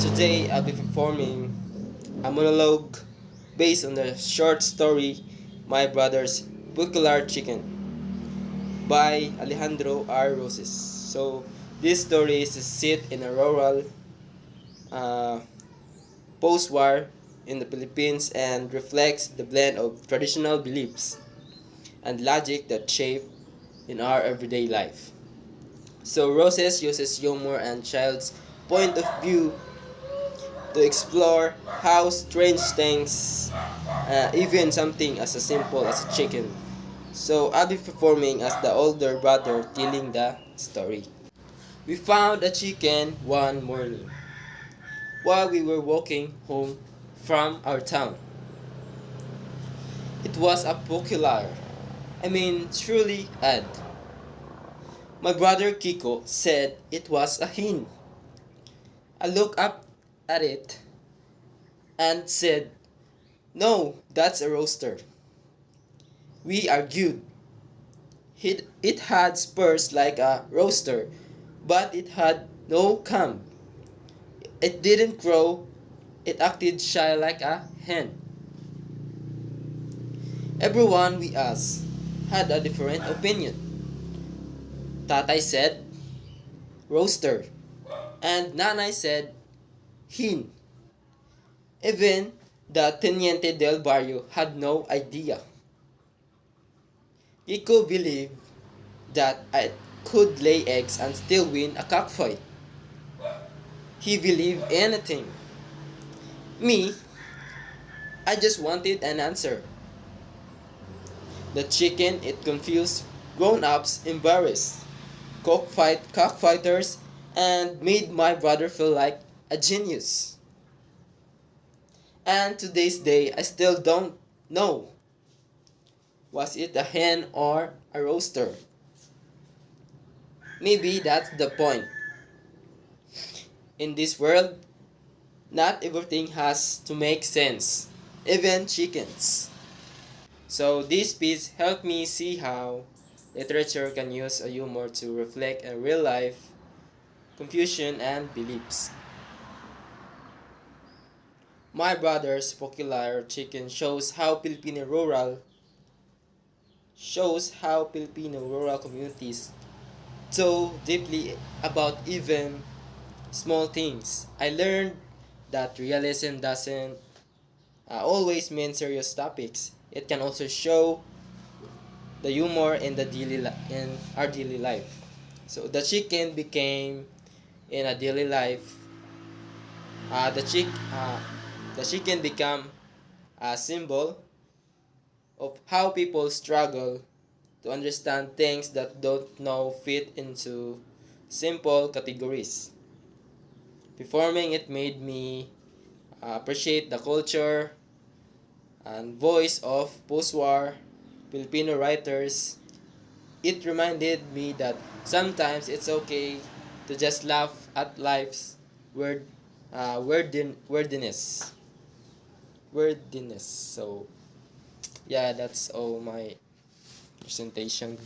Today I'll be performing a monologue based on the short story My Brother's Buccular Chicken by Alejandro R. Roses. So this story is set in a rural uh, post-war in the Philippines and reflects the blend of traditional beliefs and logic that shape in our everyday life. So Roses uses humor and child's point of view to explore how strange things, even something as simple as a chicken. So I'll be performing as the older brother telling the story. We found a chicken one morning while we were walking home from our town. It was a peculiar, truly odd. My brother Kiko said it was a hen. I looked up at it and said, "No, that's a rooster." We argued. It had spurs like a rooster, but it had no comb. It didn't crow, it acted shy like a hen. Everyone we asked had a different opinion. Tatay said, "Rooster," and Nanay said, "Hen." Even the Teniente del Barrio had no idea. Kiko believed that I could lay eggs and still win a cockfight. He believed anything. Me, I just wanted an answer. The chicken, it confused grown-ups, embarrassed cockfighters, and made my brother feel like a genius. And to this day, I still don't know. Was it a hen or a rooster? Maybe that's the point. In this world, not everything has to make sense, even chickens. So this piece helped me see how literature can use a humor to reflect a real life confusion and beliefs. My brother's popular chicken shows how Filipino rural communities so deeply about even small things. I learned that realism doesn't always mean serious topics. It can also show the humor in in our daily life. So the chicken became in a daily life. Uh, the chick uh, the chicken became a symbol of how people struggle to understand things that don't now fit into simple categories. Performing it made me appreciate the culture and voice of post-war Filipino writers. It reminded me that sometimes it's okay to just laugh at life's wordiness. So yeah, that's all my presentation.